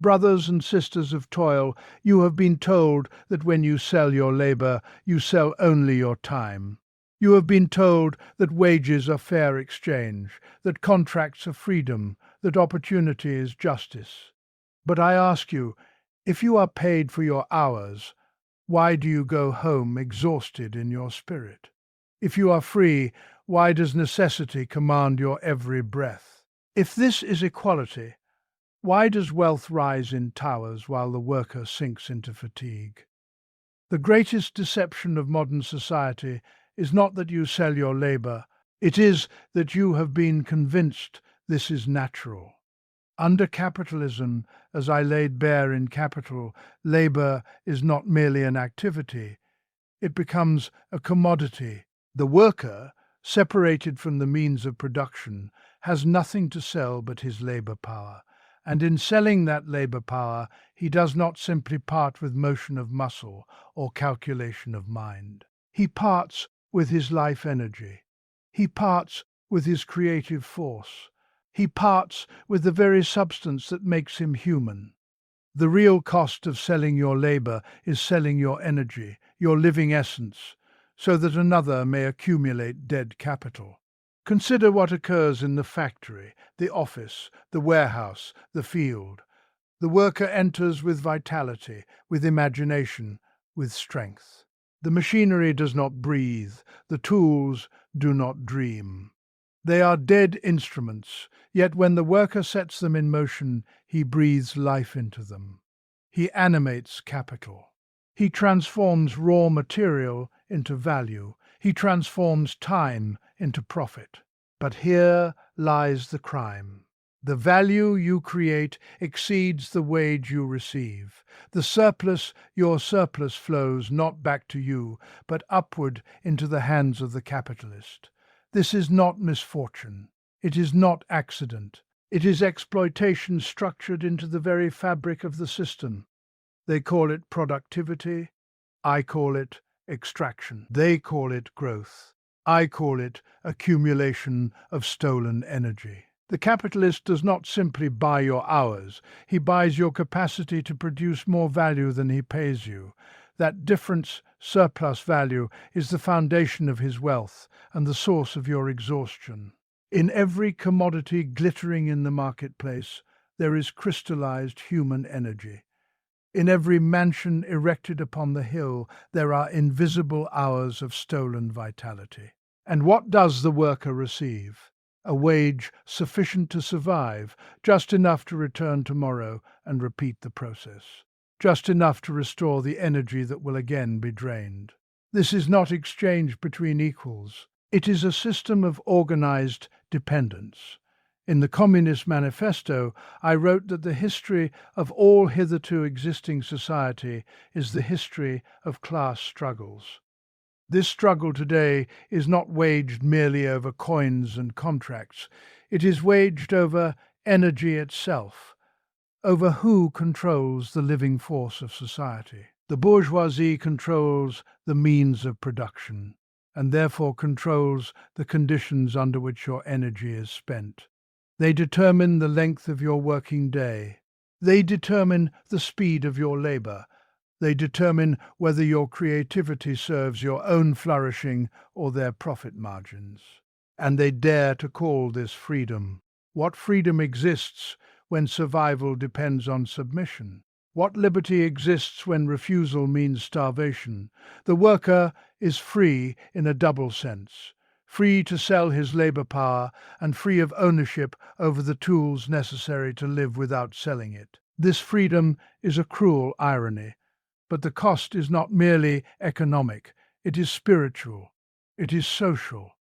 Brothers and sisters of toil, you have been told that when you sell your labor, you sell only your time. You have been told that wages are fair exchange, that contracts are freedom, that opportunity is justice. But I ask you, if you are paid for your hours, why do you go home exhausted in your spirit? If you are free, why does necessity command your every breath? If this is equality, why does wealth rise in towers while the worker sinks into fatigue? The greatest deception of modern society is not that you sell your labor, it is that you have been convinced this is natural. Under capitalism, as I laid bare in Capital, labor is not merely an activity, it becomes a commodity. The worker, separated from the means of production, has nothing to sell but his labor power. And in selling that labor power, he does not simply part with motion of muscle or calculation of mind. He parts with his life energy. He parts with his creative force. He parts with the very substance that makes him human. The real cost of selling your labor is selling your energy, your living essence, so that another may accumulate dead capital. Consider what occurs in the factory, the office, the warehouse, the field. The worker enters with vitality, with imagination, with strength. The machinery does not breathe, the tools do not dream. They are dead instruments, yet when the worker sets them in motion, he breathes life into them. He animates capital. He transforms raw material into value. He transforms time into profit. But here lies the crime. The value you create exceeds the wage you receive. Your surplus flows not back to you, but upward into the hands of the capitalist. This is not misfortune. It is not accident. It is exploitation structured into the very fabric of the system. They call it productivity. I call it extraction. They call it growth. I call it accumulation of stolen energy. The capitalist does not simply buy your hours. He buys your capacity to produce more value than he pays you. That difference, surplus value, is the foundation of his wealth and the source of your exhaustion. In every commodity glittering in the marketplace, there is crystallized human energy. In every mansion erected upon the hill, there are invisible hours of stolen vitality. And what does the worker receive? A wage sufficient to survive, just enough to return tomorrow and repeat the process. Just enough to restore the energy that will again be drained. This is not exchange between equals. It is a system of organized dependence. In the Communist Manifesto, I wrote that the history of all hitherto existing society is the history of class struggles. This struggle today is not waged merely over coins and contracts. It is waged over energy itself, over who controls the living force of society. The bourgeoisie controls the means of production, and therefore controls the conditions under which your energy is spent. They determine the length of your working day. They determine the speed of your labor. They determine whether your creativity serves your own flourishing or their profit margins. And they dare to call this freedom. What freedom exists when survival depends on submission? What liberty exists when refusal means starvation? The worker is free in a double sense. Free to sell his labor power and free of ownership over the tools necessary to live without selling it. This freedom is a cruel irony. But the cost is not merely economic, it is spiritual, it is social,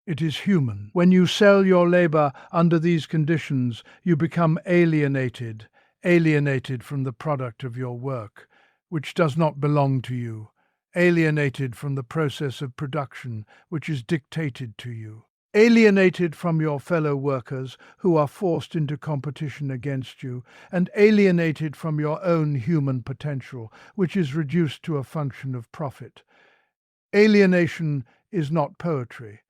it is human. When you sell your labor under these conditions, you become alienated from the product of your work, which does not belong to you, alienated from the process of production, which is dictated to you. Alienated from your fellow workers who are forced into competition against you, and alienated from your own human potential, which is reduced to a function of profit. Alienation is not poetry,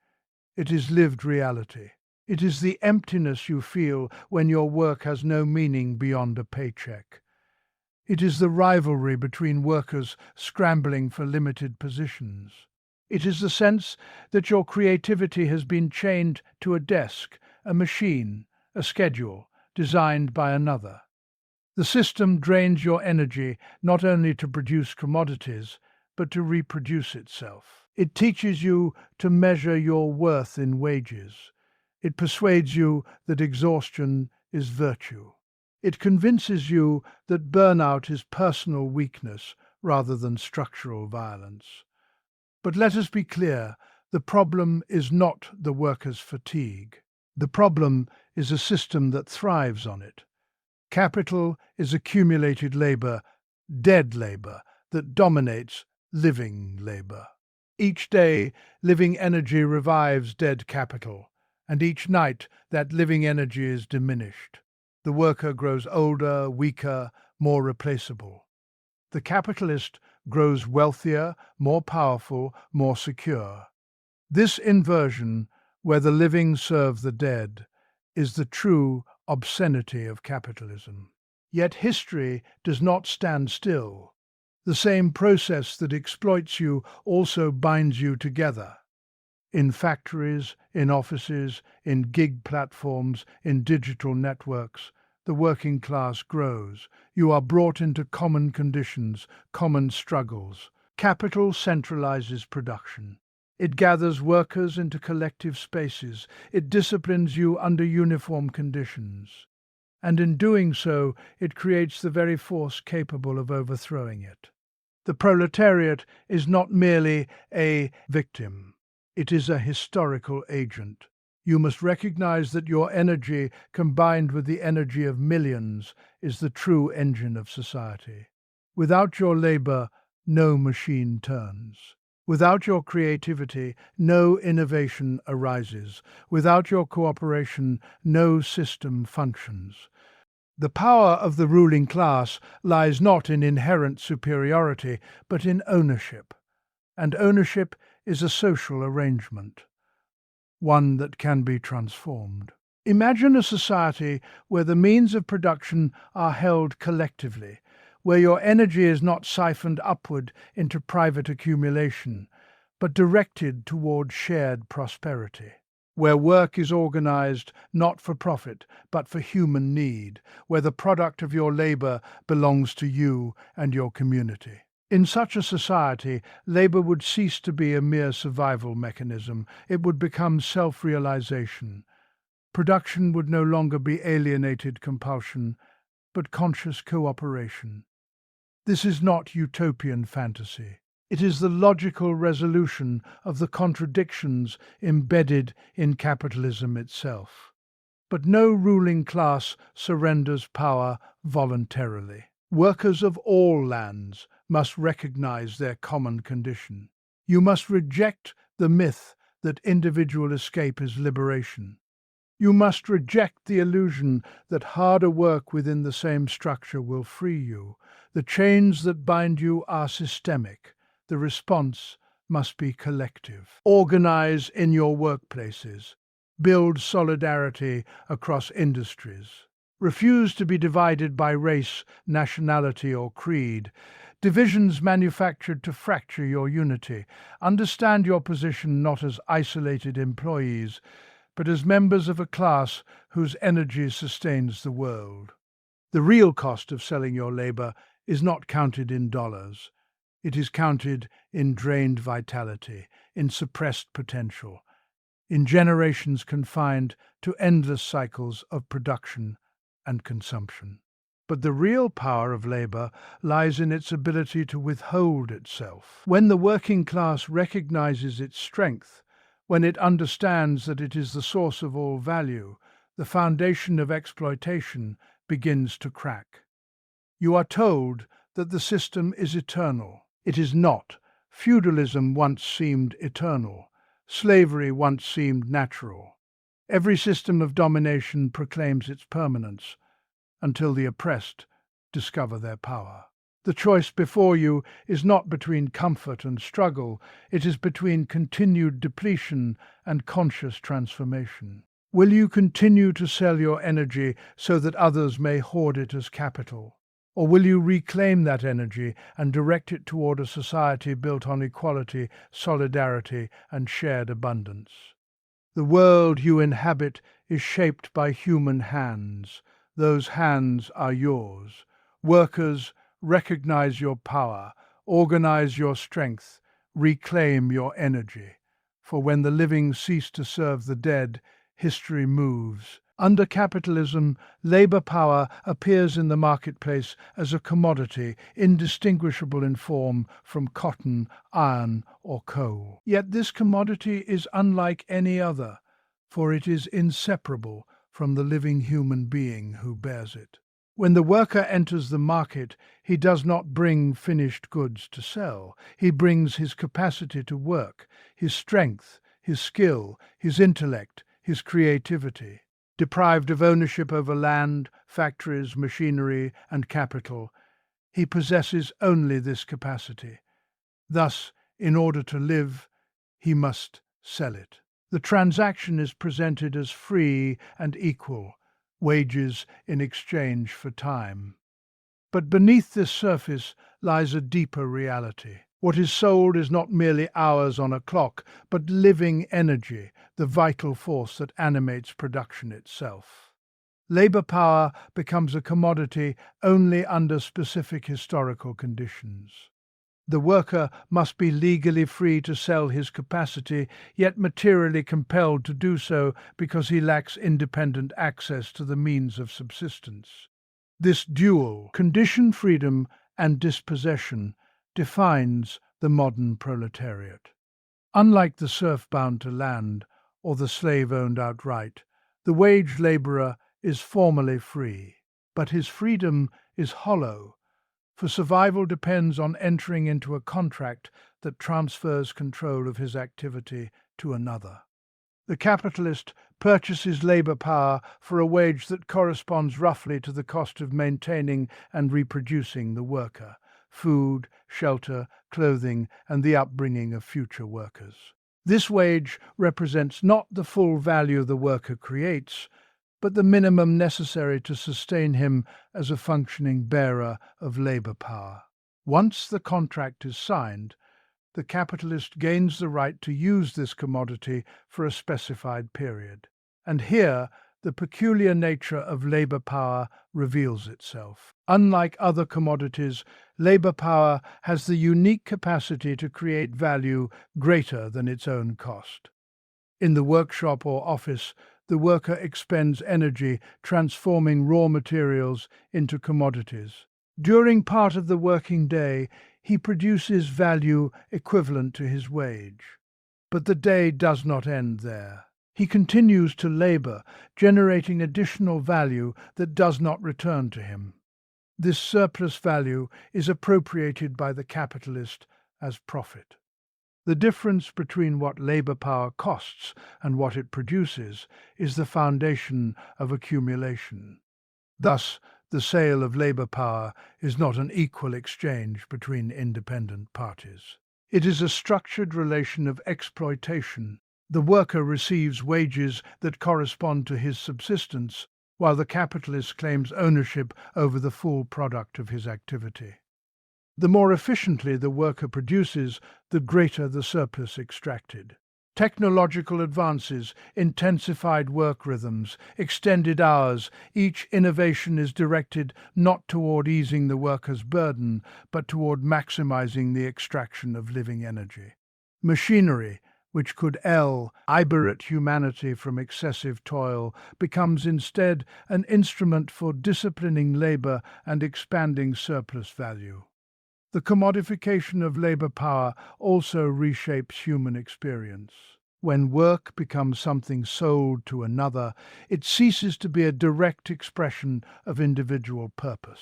it is lived reality. It is the emptiness you feel when your work has no meaning beyond a paycheck. It is the rivalry between workers scrambling for limited positions. It is the sense that your creativity has been chained to a desk, a machine, a schedule designed by another. The system drains your energy not only to produce commodities, but to reproduce itself. It teaches you to measure your worth in wages. It persuades you that exhaustion is virtue. It convinces you that burnout is personal weakness rather than structural violence. But let us be clear, the problem is not the workers' fatigue. The problem is a system that thrives on it. Capital is accumulated labor, dead labor, that dominates living labor. Each day, living energy revives dead capital, and each night that living energy is diminished. The worker grows older, weaker, more replaceable. The capitalist grows wealthier, more powerful, more secure. This inversion, where the living serve the dead, is the true obscenity of capitalism. Yet history does not stand still. The same process that exploits you also binds you together. In factories, in offices, in gig platforms, in digital networks, the working class grows. You are brought into common conditions, common struggles. Capital centralizes production. It gathers workers into collective spaces. It disciplines you under uniform conditions. And in doing so, it creates the very force capable of overthrowing it. The proletariat is not merely a victim. It is a historical agent. You must recognize that your energy, combined with the energy of millions, is the true engine of society. Without your labor, no machine turns. Without your creativity, no innovation arises. Without your cooperation, no system functions. The power of the ruling class lies not in inherent superiority, but in ownership. And ownership is a social arrangement, one that can be transformed. Imagine a society where the means of production are held collectively, where your energy is not siphoned upward into private accumulation, but directed toward shared prosperity. Where work is organized not for profit, but for human need, where the product of your labor belongs to you and your community. In such a society, labor would cease to be a mere survival mechanism. It would become self-realization. Production would no longer be alienated compulsion, but conscious cooperation. This is not utopian fantasy. It is the logical resolution of the contradictions embedded in capitalism itself. But no ruling class surrenders power voluntarily. Workers of all lands must recognize their common condition. You must reject the myth that individual escape is liberation. You must reject the illusion that harder work within the same structure will free you. The chains that bind you are systemic. The response must be collective. Organize in your workplaces. Build solidarity across industries. Refuse to be divided by race, nationality, or creed. Divisions manufactured to fracture your unity. Understand your position not as isolated employees, but as members of a class whose energy sustains the world. The real cost of selling your labor is not counted in dollars. It is counted in drained vitality, in suppressed potential, in generations confined to endless cycles of production and consumption. But the real power of labor lies in its ability to withhold itself. When the working class recognizes its strength, when it understands that it is the source of all value, the foundation of exploitation begins to crack. You are told that the system is eternal. It is not. Feudalism once seemed eternal. Slavery once seemed natural. Every system of domination proclaims its permanence until the oppressed discover their power. The choice before you is not between comfort and struggle. It is between continued depletion and conscious transformation. Will you continue to sell your energy so that others may hoard it as capital? Or will you reclaim that energy and direct it toward a society built on equality, solidarity, and shared abundance? The world you inhabit is shaped by human hands. Those hands are yours. Workers, recognize your power, organize your strength, reclaim your energy. For when the living cease to serve the dead, history moves. Under capitalism, labor power appears in the marketplace as a commodity indistinguishable in form from cotton, iron, or coal. Yet this commodity is unlike any other, for it is inseparable from the living human being who bears it. When the worker enters the market, he does not bring finished goods to sell. He brings his capacity to work, his strength, his skill, his intellect, his creativity. Deprived of ownership over land, factories, machinery, and capital, he possesses only this capacity. Thus, in order to live, he must sell it. The transaction is presented as free and equal, wages in exchange for time. But beneath this surface lies a deeper reality. What is sold is not merely hours on a clock, but living energy, the vital force that animates production itself. Labor power becomes a commodity only under specific historical conditions. The worker must be legally free to sell his capacity, yet materially compelled to do so because he lacks independent access to the means of subsistence. This dual condition freedom and dispossession defines the modern proletariat. Unlike the serf bound to land or the slave owned outright, the wage laborer is formally free, but his freedom is hollow, for survival depends on entering into a contract that transfers control of his activity to another. The capitalist purchases labor power for a wage that corresponds roughly to the cost of maintaining and reproducing the worker: food, shelter, clothing, and the upbringing of future workers. This wage represents not the full value the worker creates, but the minimum necessary to sustain him as a functioning bearer of labor power. Once the contract is signed, the capitalist gains the right to use this commodity for a specified period. And here, the peculiar nature of labor power reveals itself. Unlike other commodities, labor power has the unique capacity to create value greater than its own cost. In the workshop or office, the worker expends energy transforming raw materials into commodities. During part of the working day, he produces value equivalent to his wage. But the day does not end there. He continues to labor, generating additional value that does not return to him. This surplus value is appropriated by the capitalist as profit. The difference between what labor power costs and what it produces is the foundation of accumulation. Thus, the sale of labor power is not an equal exchange between independent parties. It is a structured relation of exploitation. The worker receives wages that correspond to his subsistence, while the capitalist claims ownership over the full product of his activity. The more efficiently the worker produces, the greater the surplus extracted. Technological advances, intensified work rhythms, extended hours, each innovation is directed not toward easing the worker's burden, but toward maximizing the extraction of living energy. Machinery, which could liberate humanity from excessive toil, becomes instead an instrument for disciplining labor and expanding surplus value. The commodification of labor power also reshapes human experience. When work becomes something sold to another, it ceases to be a direct expression of individual purpose.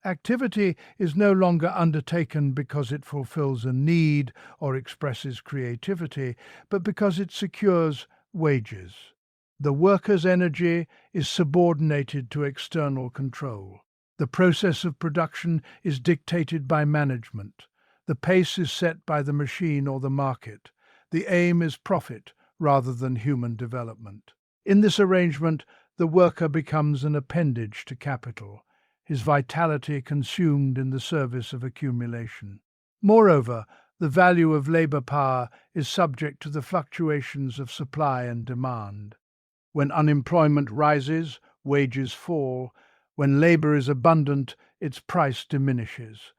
Activity is no longer undertaken because it fulfills a need or expresses creativity, but because it secures wages. The worker's energy is subordinated to external control. The process of production is dictated by management. The pace is set by the machine or the market. The aim is profit rather than human development. In this arrangement, the worker becomes an appendage to capital, his vitality consumed in the service of accumulation. Moreover, the value of labor power is subject to the fluctuations of supply and demand. When unemployment rises, wages fall. When labor is abundant, its price diminishes.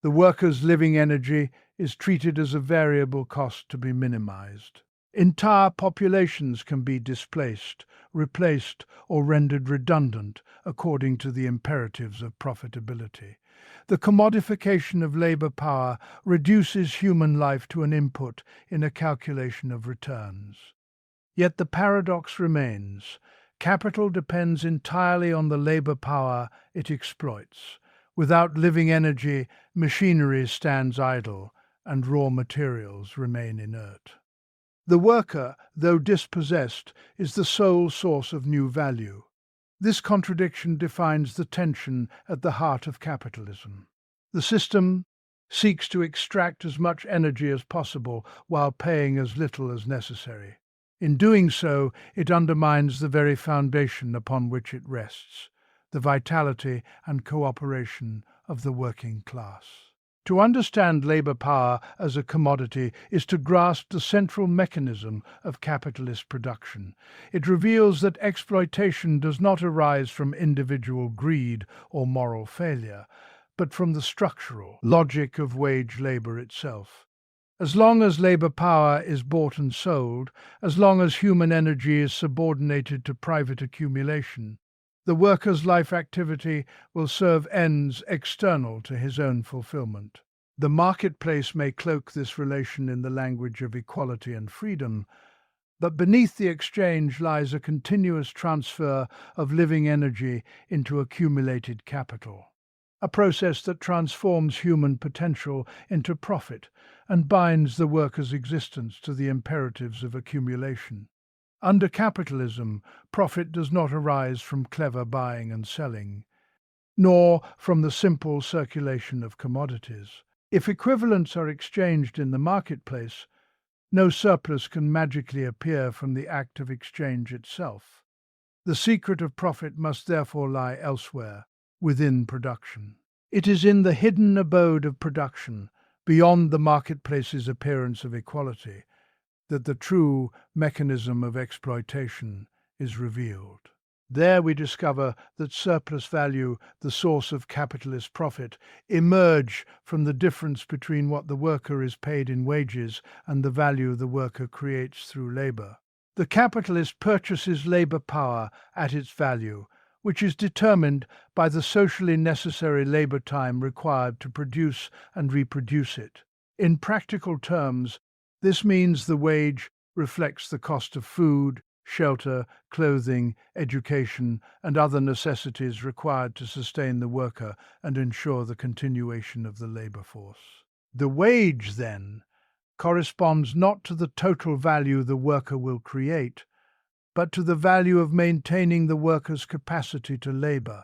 The worker's living energy is treated as a variable cost to be minimized. Entire populations can be displaced, replaced, or rendered redundant according to the imperatives of profitability. The commodification of labor power reduces human life to an input in a calculation of returns. Yet the paradox remains. Capital depends entirely on the labor power it exploits. Without living energy, machinery stands idle, and raw materials remain inert. The worker, though dispossessed, is the sole source of new value. This contradiction defines the tension at the heart of capitalism. The system seeks to extract as much energy as possible while paying as little as necessary. In doing so, it undermines the very foundation upon which it rests, the vitality and cooperation of the working class. To understand labor power as a commodity is to grasp the central mechanism of capitalist production. It reveals that exploitation does not arise from individual greed or moral failure, but from the structural logic of wage labor itself. As long as labor power is bought and sold, as long as human energy is subordinated to private accumulation, the worker's life activity will serve ends external to his own fulfillment. The marketplace may cloak this relation in the language of equality and freedom, but beneath the exchange lies a continuous transfer of living energy into accumulated capital, a process that transforms human potential into profit and binds the worker's existence to the imperatives of accumulation. Under capitalism, profit does not arise from clever buying and selling, nor from the simple circulation of commodities. If equivalents are exchanged in the marketplace, no surplus can magically appear from the act of exchange itself. The secret of profit must therefore lie elsewhere, within production. It is in the hidden abode of production, beyond the marketplace's appearance of equality, that the true mechanism of exploitation is revealed. There we discover that surplus value, the source of capitalist profit, emerge from the difference between what the worker is paid in wages and the value the worker creates through labor. The capitalist purchases labor power at its value, which is determined by the socially necessary labor time required to produce and reproduce it. In practical terms, this means the wage reflects the cost of food, shelter, clothing, education, and other necessities required to sustain the worker and ensure the continuation of the labor force. The wage, then, corresponds not to the total value the worker will create, but to the value of maintaining the worker's capacity to labor.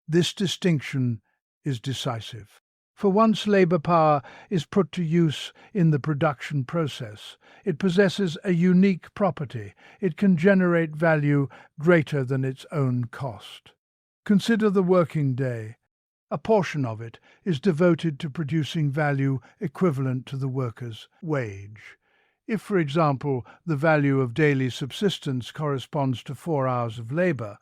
This distinction is decisive. For once labor power is put to use in the production process, it possesses a unique property. It can generate value greater than its own cost. Consider the working day. A portion of it is devoted to producing value equivalent to the worker's wage. If, for example, the value of daily subsistence corresponds to 4 hours of labor,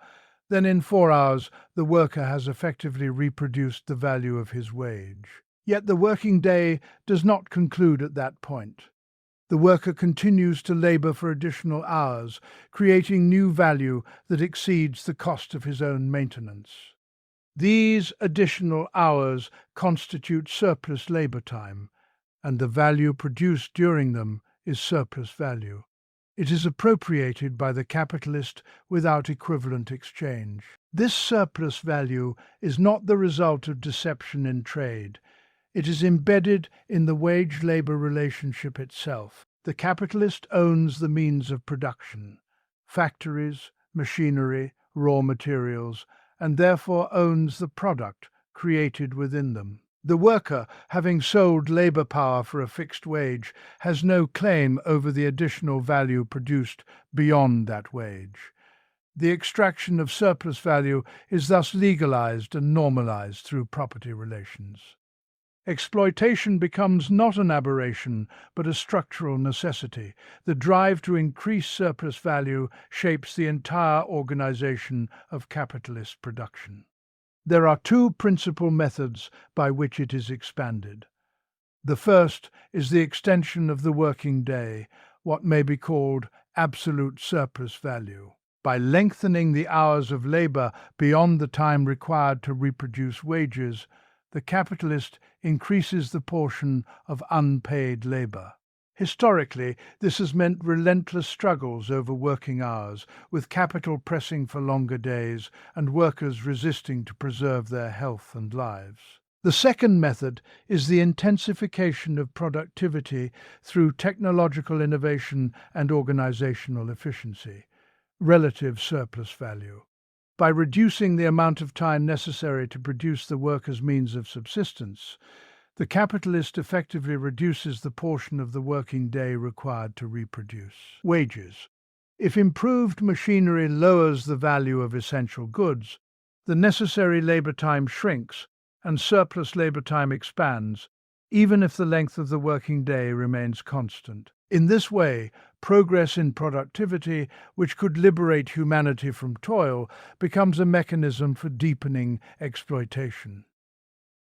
then in 4 hours the worker has effectively reproduced the value of his wage. Yet the working day does not conclude at that point. The worker continues to labor for additional hours, creating new value that exceeds the cost of his own maintenance. These additional hours constitute surplus labor time, and the value produced during them is surplus value. It is appropriated by the capitalist without equivalent exchange. This surplus value is not the result of deception in trade. It is embedded in the wage-labor relationship itself. The capitalist owns the means of production, factories, machinery, raw materials, and therefore owns the product created within them. The worker, having sold labor power for a fixed wage, has no claim over the additional value produced beyond that wage. The extraction of surplus value is thus legalized and normalized through property relations. Exploitation becomes not an aberration, but a structural necessity. The drive to increase surplus value shapes the entire organization of capitalist production. There are two principal methods by which it is expanded. The first is the extension of the working day, what may be called absolute surplus value. By lengthening the hours of labor beyond the time required to reproduce wages, the capitalist increases the portion of unpaid labor. Historically, this has meant relentless struggles over working hours, with capital pressing for longer days and workers resisting to preserve their health and lives. The second method is the intensification of productivity through technological innovation and organizational efficiency, relative surplus value. By reducing the amount of time necessary to produce the worker's means of subsistence, the capitalist effectively reduces the portion of the working day required to reproduce wages. If improved machinery lowers the value of essential goods, the necessary labor time shrinks and surplus labor time expands, even if the length of the working day remains constant. In this way, progress in productivity, which could liberate humanity from toil, becomes a mechanism for deepening exploitation.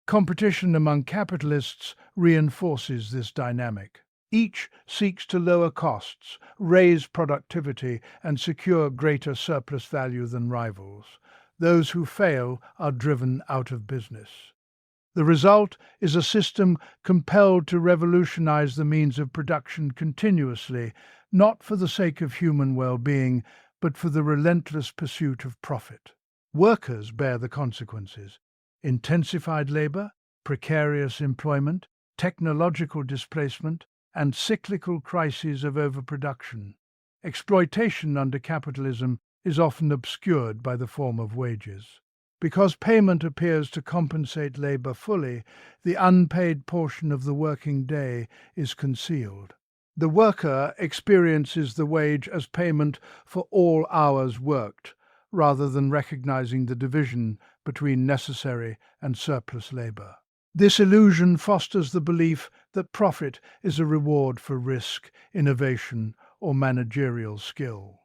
Competition among capitalists reinforces this dynamic. Each seeks to lower costs, raise productivity, and secure greater surplus value than rivals. Those who fail are driven out of business. The result is a system compelled to revolutionize the means of production continuously, not for the sake of human well-being, but for the relentless pursuit of profit. Workers bear the consequences: intensified labor, precarious employment, technological displacement, and cyclical crises of overproduction. Exploitation under capitalism is often obscured by the form of wages. Because payment appears to compensate labor fully, the unpaid portion of the working day is concealed. The worker experiences the wage as payment for all hours worked, rather than recognizing the division between necessary and surplus labor. This illusion fosters the belief that profit is a reward for risk, innovation, or managerial skill.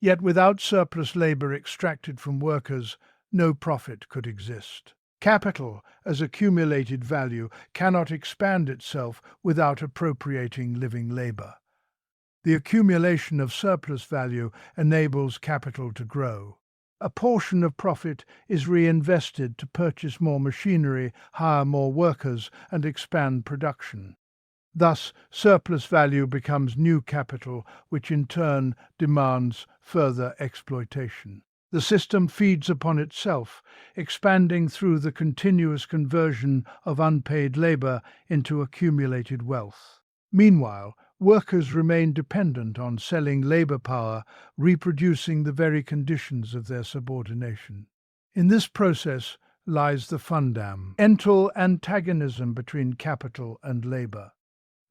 Yet without surplus labor extracted from workers, no profit could exist. Capital, as accumulated value, cannot expand itself without appropriating living labor. The accumulation of surplus value enables capital to grow. A portion of profit is reinvested to purchase more machinery, hire more workers, and expand production. Thus, surplus value becomes new capital, which in turn demands further exploitation. The system feeds upon itself, expanding through the continuous conversion of unpaid labor into accumulated wealth. Meanwhile, workers remain dependent on selling labor power, reproducing the very conditions of their subordination. In this process lies the fundamental antagonism between capital and labor.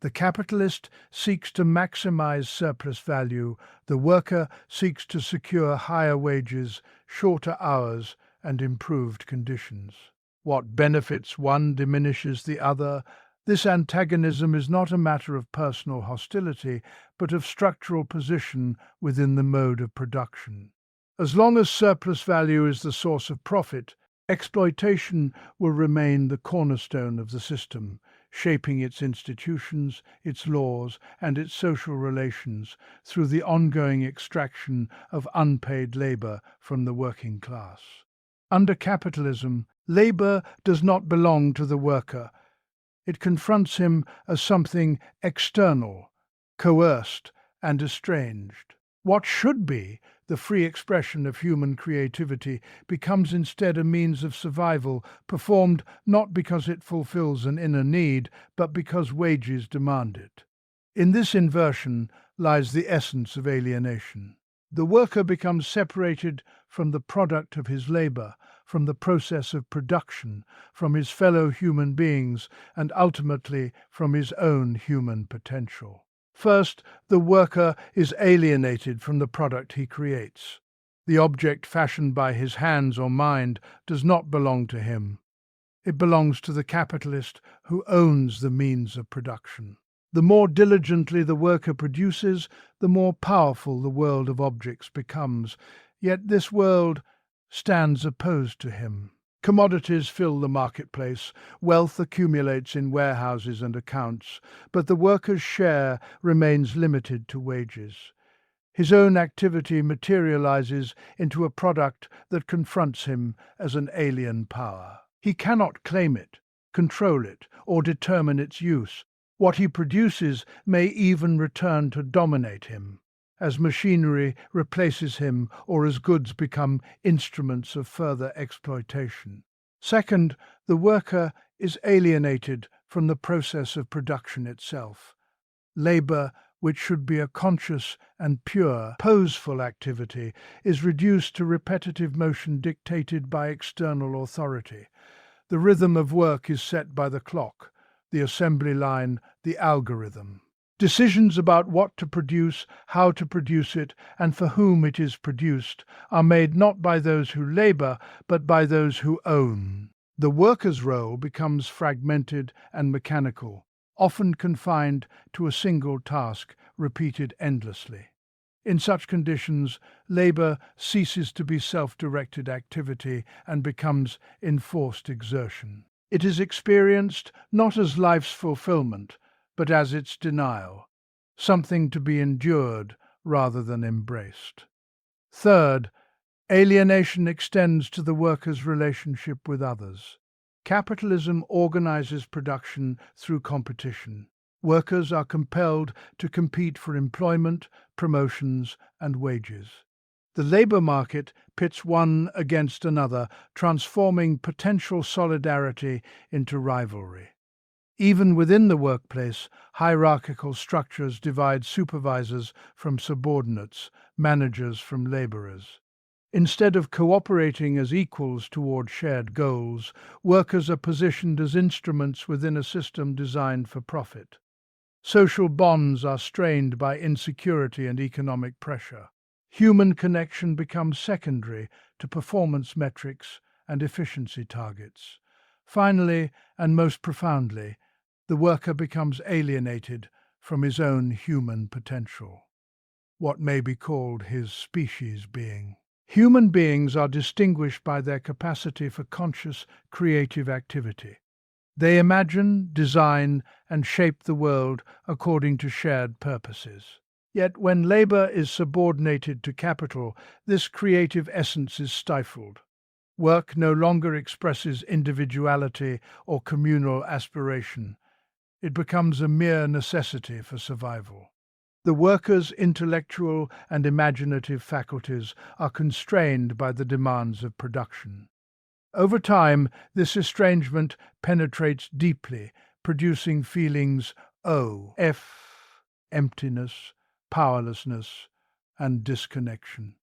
The capitalist seeks to maximize surplus value, the worker seeks to secure higher wages, shorter hours, and improved conditions. What benefits one diminishes the other. This antagonism is not a matter of personal hostility, but of structural position within the mode of production. As long as surplus value is the source of profit, exploitation will remain the cornerstone of the system, shaping its institutions, its laws, and its social relations through the ongoing extraction of unpaid labor from the working class. Under capitalism, labor does not belong to the worker. It confronts him as something external, coerced, and estranged. What should be the free expression of human creativity becomes instead a means of survival, performed not because it fulfills an inner need, but because wages demand it. In this inversion lies the essence of alienation. The worker becomes separated from the product of his labor, from the process of production, from his fellow human beings, and ultimately from his own human potential. First, the worker is alienated from the product he creates. The object fashioned by his hands or mind does not belong to him. It belongs to the capitalist who owns the means of production. The more diligently the worker produces, the more powerful the world of objects becomes, yet this world stands opposed to him. Commodities fill the marketplace, wealth accumulates in warehouses and accounts, but the worker's share remains limited to wages. His own activity materializes into a product that confronts him as an alien power. He cannot claim it, control it, or determine its use. What he produces may even return to dominate him, as machinery replaces him or as goods become instruments of further exploitation. Second, the worker is alienated from the process of production itself. Labor, which should be a conscious and pure, poseful activity, is reduced to repetitive motion dictated by external authority. The rhythm of work is set by the clock, the assembly line, the algorithm. Decisions about what to produce, how to produce it, and for whom it is produced are made not by those who labor, but by those who own. The worker's role becomes fragmented and mechanical, often confined to a single task repeated endlessly. In such conditions, labor ceases to be self-directed activity and becomes enforced exertion. It is experienced not as life's fulfillment, but as its denial, something to be endured rather than embraced. Third, alienation extends to the worker's relationship with others. Capitalism organizes production through competition. Workers are compelled to compete for employment, promotions, and wages. The labor market pits one against another, transforming potential solidarity into rivalry. Even within the workplace, hierarchical structures divide supervisors from subordinates, managers from laborers. Instead of cooperating as equals toward shared goals, workers are positioned as instruments within a system designed for profit. Social bonds are strained by insecurity and economic pressure. Human connection becomes secondary to performance metrics and efficiency targets. Finally, and most profoundly, the worker becomes alienated from his own human potential, what may be called his species being. Human beings are distinguished by their capacity for conscious, creative activity. They imagine, design, and shape the world according to shared purposes. Yet when labor is subordinated to capital, this creative essence is stifled. Work no longer expresses individuality or communal aspiration. It becomes a mere necessity for survival. The worker's intellectual and imaginative faculties are constrained by the demands of production. Over time, this estrangement penetrates deeply, producing feelings emptiness, powerlessness, and disconnection.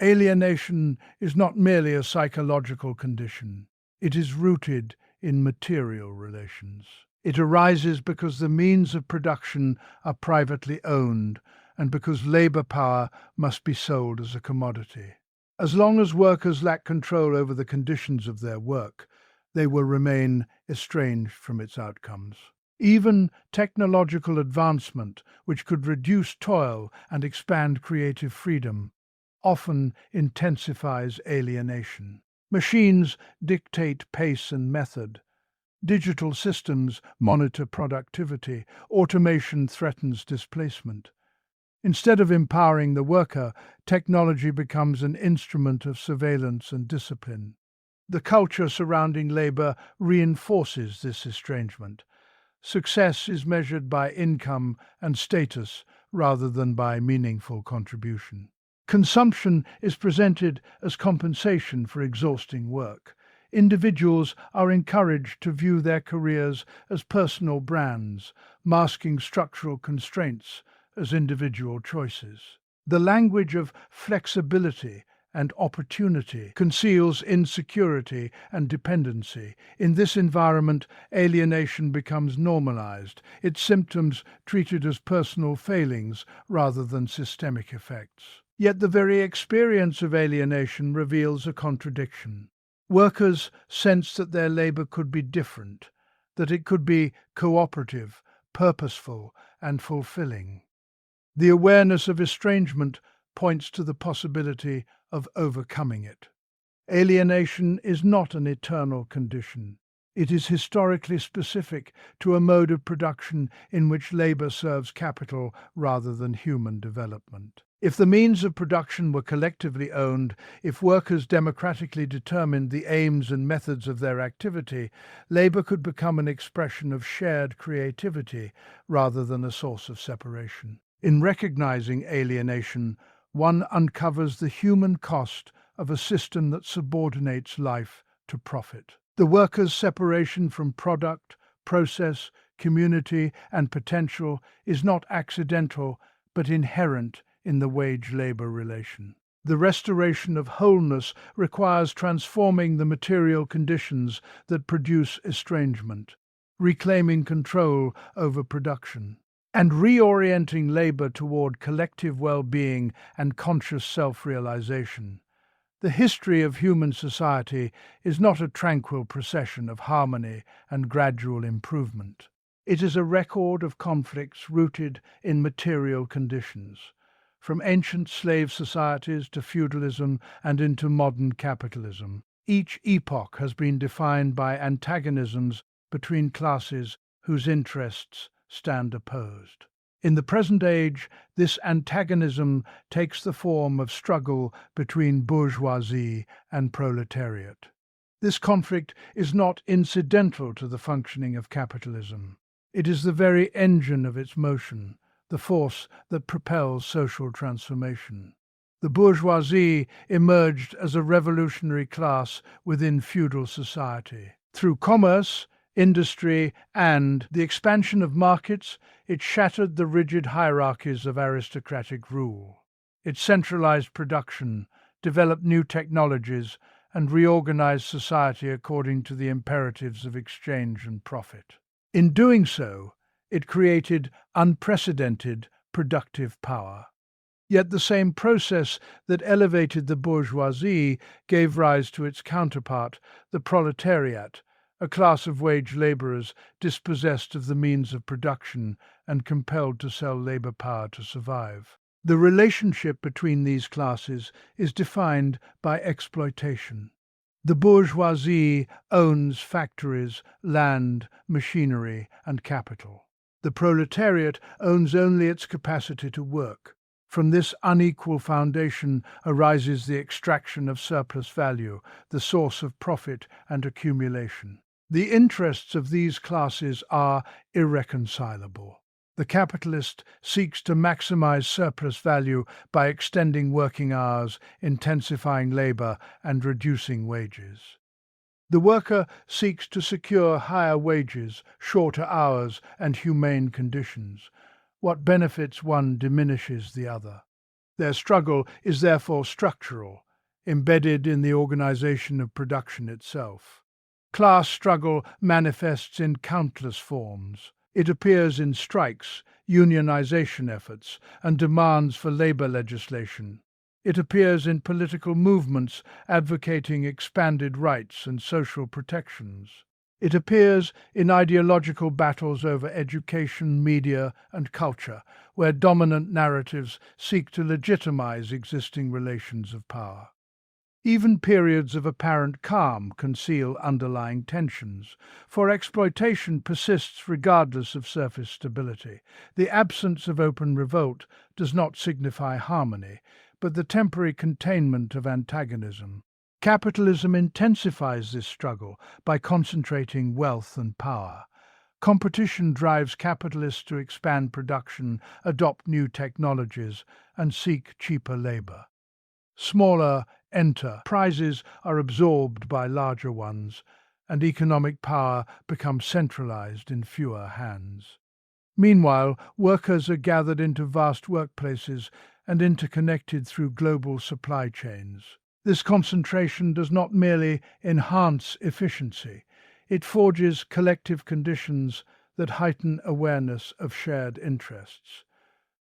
Alienation is not merely a psychological condition. It is rooted in material relations. It arises because the means of production are privately owned and because labor power must be sold as a commodity. As long as workers lack control over the conditions of their work, they will remain estranged from its outcomes. Even technological advancement, which could reduce toil and expand creative freedom, often intensifies alienation. Machines dictate pace and method. Digital systems monitor productivity. Automation threatens displacement. Instead of empowering the worker, technology becomes an instrument of surveillance and discipline. The culture surrounding labor reinforces this estrangement. Success is measured by income and status rather than by meaningful contribution. Consumption is presented as compensation for exhausting work. Individuals are encouraged to view their careers as personal brands, masking structural constraints as individual choices. The language of flexibility and opportunity, conceals insecurity and dependency. In this environment, alienation becomes normalized, its symptoms treated as personal failings rather than systemic effects. Yet the very experience of alienation reveals a contradiction. Workers sense that their labor could be different, that it could be cooperative, purposeful, and fulfilling. The awareness of estrangement points to the possibility of overcoming it. Alienation is not an eternal condition. It is historically specific to a mode of production in which labor serves capital rather than human development. If the means of production were collectively owned, if workers democratically determined the aims and methods of their activity, labor could become an expression of shared creativity rather than a source of separation. In recognizing alienation, one uncovers the human cost of a system that subordinates life to profit. The worker's separation from product, process, community, and potential is not accidental but inherent in the wage-labor relation. The restoration of wholeness requires transforming the material conditions that produce estrangement, reclaiming control over production, and reorienting labor toward collective well-being and conscious self-realization. The history of human society is not a tranquil procession of harmony and gradual improvement. It is a record of conflicts rooted in material conditions, from ancient slave societies to feudalism and into modern capitalism. Each epoch has been defined by antagonisms between classes whose interests stand opposed. In the present age, this antagonism takes the form of struggle between bourgeoisie and proletariat. This conflict is not incidental to the functioning of capitalism. It is the very engine of its motion, the force that propels social transformation. The bourgeoisie emerged as a revolutionary class within feudal society. Through commerce, industry, and the expansion of markets, it shattered the rigid hierarchies of aristocratic rule. It centralized production, developed new technologies, and reorganized society according to the imperatives of exchange and profit. In doing so, it created unprecedented productive power. Yet the same process that elevated the bourgeoisie gave rise to its counterpart, the proletariat, a class of wage laborers dispossessed of the means of production and compelled to sell labor power to survive. The relationship between these classes is defined by exploitation. The bourgeoisie owns factories, land, machinery, and capital. The proletariat owns only its capacity to work. From this unequal foundation arises the extraction of surplus value, the source of profit and accumulation. The interests of these classes are irreconcilable. The capitalist seeks to maximize surplus value by extending working hours, intensifying labor, and reducing wages. The worker seeks to secure higher wages, shorter hours, and humane conditions. What benefits one diminishes the other. Their struggle is therefore structural, embedded in the organization of production itself. Class struggle manifests in countless forms. It appears in strikes, unionization efforts, and demands for labor legislation. It appears in political movements advocating expanded rights and social protections. It appears in ideological battles over education, media, and culture, where dominant narratives seek to legitimize existing relations of power. Even periods of apparent calm conceal underlying tensions, for exploitation persists regardless of surface stability. The absence of open revolt does not signify harmony, but the temporary containment of antagonism. Capitalism intensifies this struggle by concentrating wealth and power. Competition drives capitalists to expand production, adopt new technologies, and seek cheaper labor. Smaller enterprises are absorbed by larger ones, and economic power becomes centralized in fewer hands. Meanwhile, workers are gathered into vast workplaces and interconnected through global supply chains. This concentration does not merely enhance efficiency, it forges collective conditions that heighten awareness of shared interests.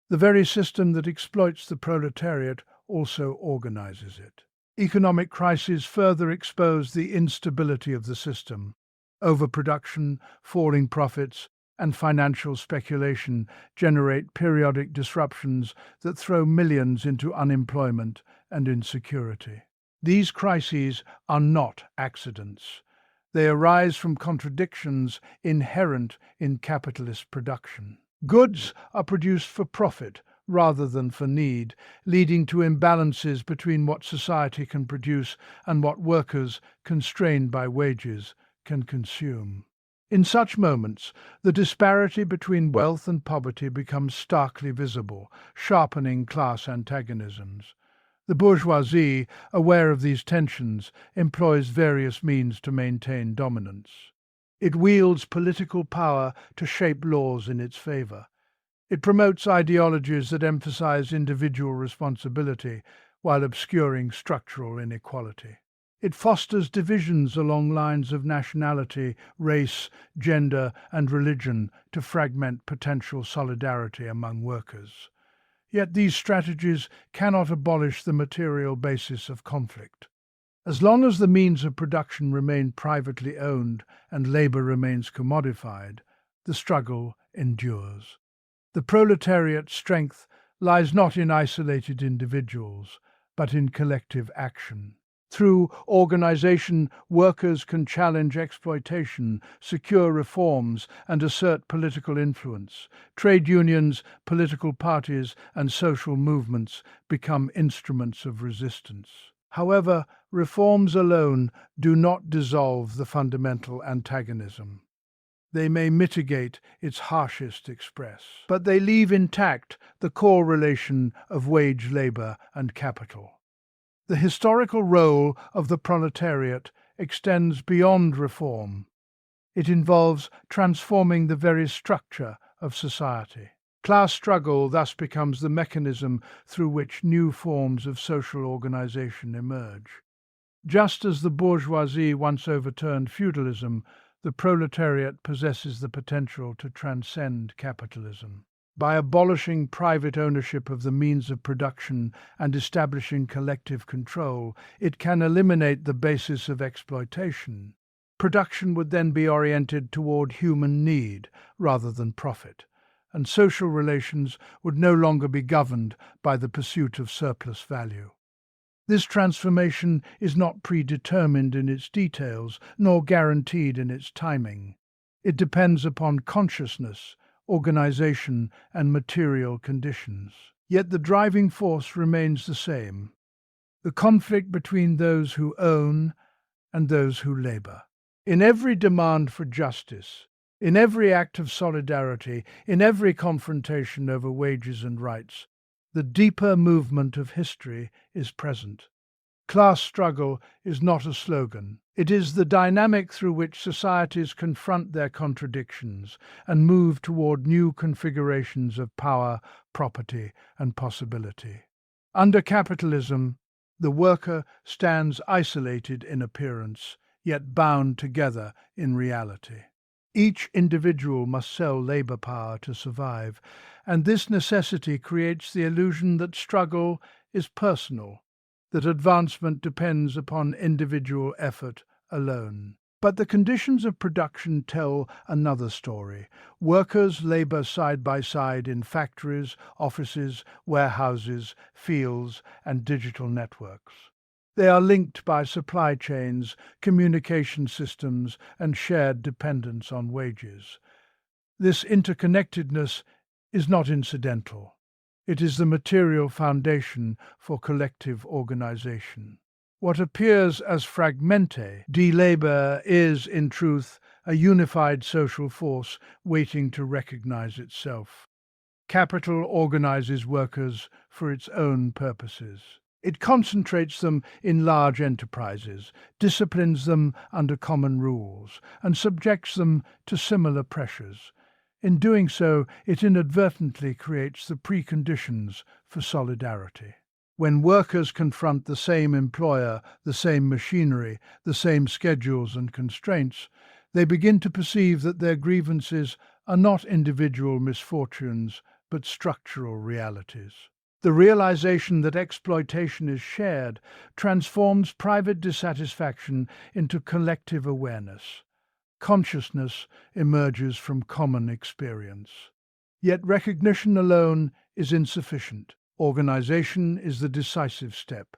The very system that exploits the proletariat also organizes it. Economic crises further expose the instability of the system. Overproduction, falling profits, and financial speculation generate periodic disruptions that throw millions into unemployment and insecurity. These crises are not accidents. They arise from contradictions inherent in capitalist production. Goods are produced for profit rather than for need, leading to imbalances between what society can produce and what workers, constrained by wages, can consume. In such moments, the disparity between wealth and poverty becomes starkly visible, sharpening class antagonisms. The bourgeoisie, aware of these tensions, employs various means to maintain dominance. It wields political power to shape laws in its favor. It promotes ideologies that emphasize individual responsibility while obscuring structural inequality. It fosters divisions along lines of nationality, race, gender, and religion to fragment potential solidarity among workers. Yet these strategies cannot abolish the material basis of conflict. As long as the means of production remain privately owned and labor remains commodified, the struggle endures. The proletariat's strength lies not in isolated individuals, but in collective action. Through organization, workers can challenge exploitation, secure reforms, and assert political influence. Trade unions, political parties, and social movements become instruments of resistance. However, reforms alone do not dissolve the fundamental antagonism. They may mitigate its harshest express, but they leave intact the core relation of wage labor and capital. The historical role of the proletariat extends beyond reform. It involves transforming the very structure of society. Class struggle thus becomes the mechanism through which new forms of social organization emerge. Just as the bourgeoisie once overturned feudalism, the proletariat possesses the potential to transcend capitalism. By abolishing private ownership of the means of production and establishing collective control, it can eliminate the basis of exploitation. Production would then be oriented toward human need rather than profit, and social relations would no longer be governed by the pursuit of surplus value. This transformation is not predetermined in its details, nor guaranteed in its timing. It depends upon consciousness, organization, and material conditions. Yet the driving force remains the same: the conflict between those who own and those who labor. In every demand for justice, in every act of solidarity, in every confrontation over wages and rights, the deeper movement of history is present. Class struggle is not a slogan. It is the dynamic through which societies confront their contradictions and move toward new configurations of power, property, and possibility. Under capitalism, the worker stands isolated in appearance, yet bound together in reality. Each individual must sell labor power to survive, and this necessity creates the illusion that struggle is personal, that advancement depends upon individual effort alone. But the conditions of production tell another story. Workers labor side by side in factories, offices, warehouses, fields, and digital networks. They are linked by supply chains, communication systems, and shared dependence on wages. This interconnectedness is not incidental. It is the material foundation for collective organization. What appears as fragmente, de-labor, is, in truth, a unified social force waiting to recognize itself. Capital organizes workers for its own purposes. It concentrates them in large enterprises, disciplines them under common rules, and subjects them to similar pressures. In doing so, it inadvertently creates the preconditions for solidarity. When workers confront the same employer, the same machinery, the same schedules and constraints, they begin to perceive that their grievances are not individual misfortunes, but structural realities. The realization that exploitation is shared transforms private dissatisfaction into collective awareness. Consciousness emerges from common experience. Yet recognition alone is insufficient. Organization is the decisive step.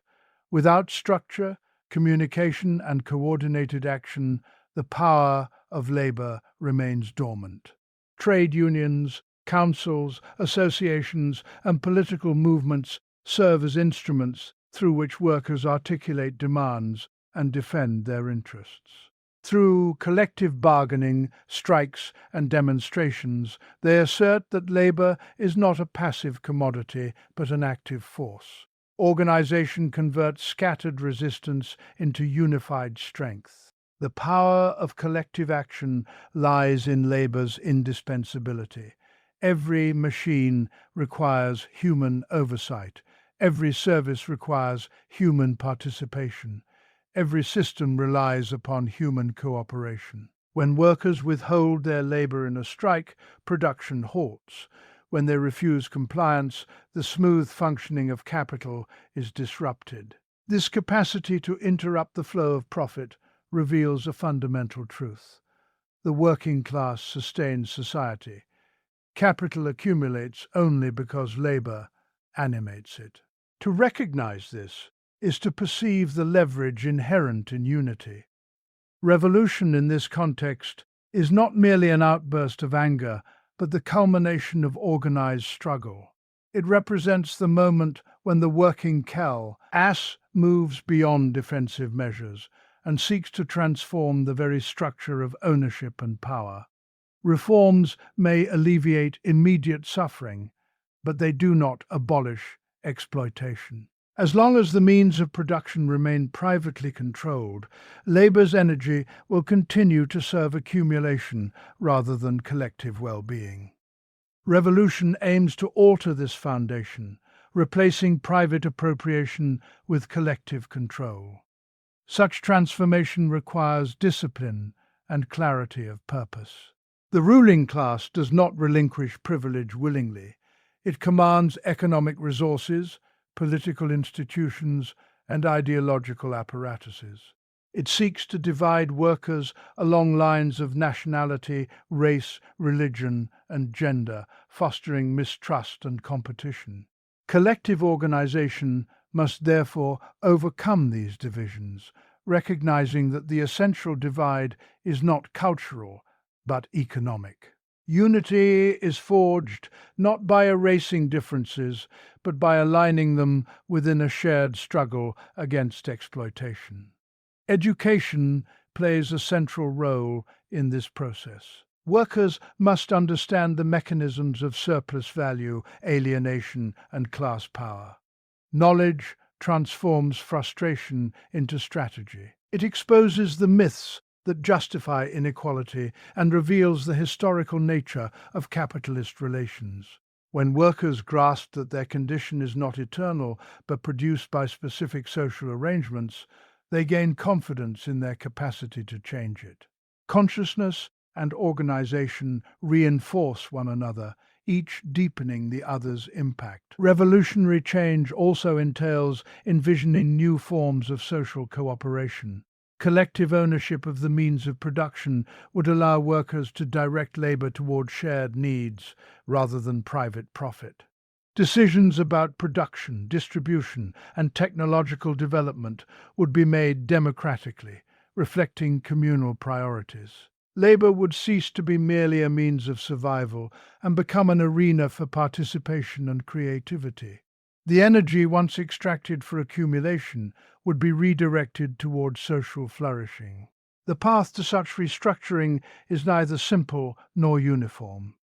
Without structure, communication, and coordinated action, the power of labor remains dormant. Trade unions, councils, associations, and political movements serve as instruments through which workers articulate demands and defend their interests. Through collective bargaining, strikes, and demonstrations, they assert that labor is not a passive commodity but an active force. Organization converts scattered resistance into unified strength. The power of collective action lies in labor's indispensability. Every machine requires human oversight. Every service requires human participation. Every system relies upon human cooperation. When workers withhold their labor in a strike, production halts. When they refuse compliance, the smooth functioning of capital is disrupted. This capacity to interrupt the flow of profit reveals a fundamental truth. The working class sustains society. Capital accumulates only because labor animates it. To recognize this is to perceive the leverage inherent in unity. Revolution in this context is not merely an outburst of anger, but the culmination of organized struggle. It represents the moment when the working class moves beyond defensive measures and seeks to transform the very structure of ownership and power. Reforms may alleviate immediate suffering, but they do not abolish exploitation. As long as the means of production remain privately controlled, labor's energy will continue to serve accumulation rather than collective well-being. Revolution aims to alter this foundation, replacing private appropriation with collective control. Such transformation requires discipline and clarity of purpose. The ruling class does not relinquish privilege willingly. It commands economic resources, political institutions, and ideological apparatuses. It seeks to divide workers along lines of nationality, race, religion, and gender, fostering mistrust and competition. Collective organization must therefore overcome these divisions, recognizing that the essential divide is not cultural, but economic. Unity is forged not by erasing differences, but by aligning them within a shared struggle against exploitation. Education plays a central role in this process. Workers must understand the mechanisms of surplus value, alienation, and class power. Knowledge transforms frustration into strategy. It exposes the myths that justify inequality and reveals the historical nature of capitalist relations. When workers grasp that their condition is not eternal but produced by specific social arrangements, they gain confidence in their capacity to change it. Consciousness and organization reinforce one another, each deepening the other's impact. Revolutionary change also entails envisioning new forms of social cooperation. Collective ownership of the means of production would allow workers to direct labor toward shared needs rather than private profit. Decisions about production, distribution, and technological development would be made democratically, reflecting communal priorities. Labor would cease to be merely a means of survival and become an arena for participation and creativity. The energy once extracted for accumulation would be redirected towards social flourishing. The path to such restructuring is neither simple nor uniform.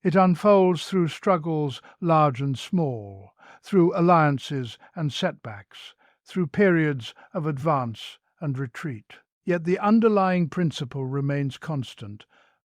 It unfolds through struggles large and small, through alliances and setbacks, through periods of advance and retreat. Yet the underlying principle remains constant.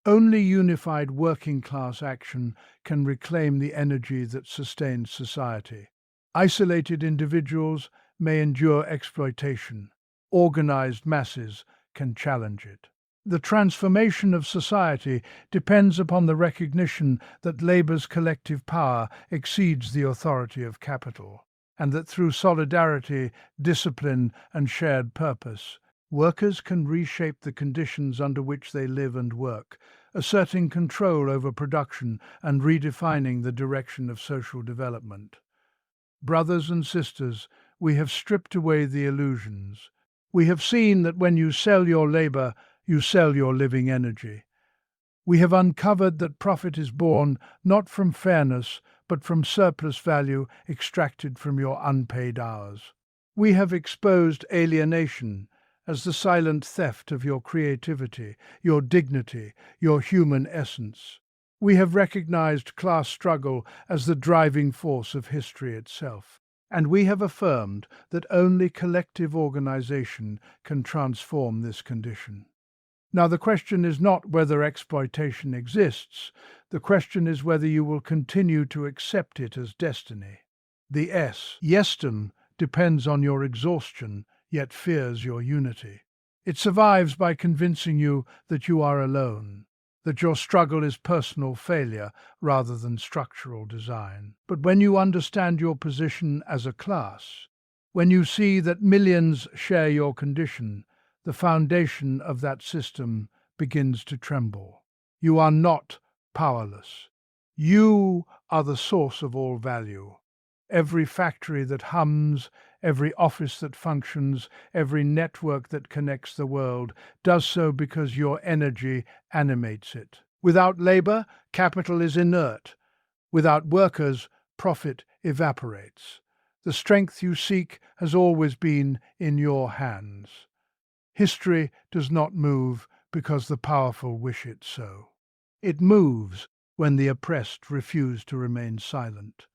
Only unified working class action can reclaim the energy that sustains society. Isolated individuals may endure exploitation. Organized masses can challenge it. The transformation of society depends upon the recognition that labor's collective power exceeds the authority of capital, and that through solidarity, discipline, and shared purpose, workers can reshape the conditions under which they live and work, asserting control over production and redefining the direction of social development. Brothers and sisters, we have stripped away the illusions. We have seen that when you sell your labor, you sell your living energy. We have uncovered that profit is born not from fairness, but from surplus value extracted from your unpaid hours. We have exposed alienation as the silent theft of your creativity, your dignity, your human essence. We have recognized class struggle as the driving force of history itself. And we have affirmed that only collective organization can transform this condition. Now, the question is not whether exploitation exists. The question is whether you will continue to accept it as destiny. The Yestum, depends on your exhaustion, yet fears your unity. It survives by convincing you that you are alone, that your struggle is personal failure rather than structural design. But when you understand your position as a class, when you see that millions share your condition, the foundation of that system begins to tremble. You are not powerless. You are the source of all value. Every factory that hums, every office that functions, every network that connects the world does so because your energy animates it. Without labor, capital is inert. Without workers, profit evaporates. The strength you seek has always been in your hands. History does not move because the powerful wish it so. It moves when the oppressed refuse to remain silent.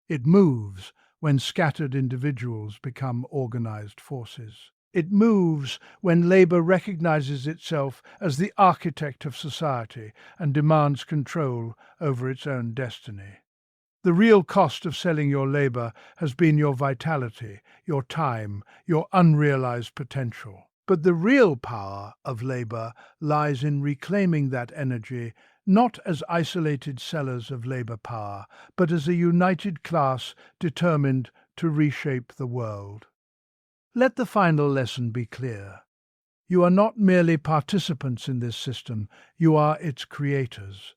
It moves when scattered individuals become organized forces. It moves when labor recognizes itself as the architect of society and demands control over its own destiny. The real cost of selling your labor has been your vitality, your time, your unrealized potential. But the real power of labor lies in reclaiming that energy, not as isolated sellers of labor power, but as a united class determined to reshape the world. Let the final lesson be clear. You are not merely participants in this system, you are its creators.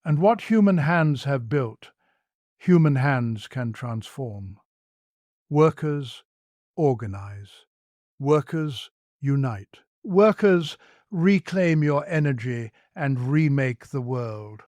And what human hands have built, human hands can transform. Workers, organize. Workers, unite. Workers, reclaim your energy and remake the world.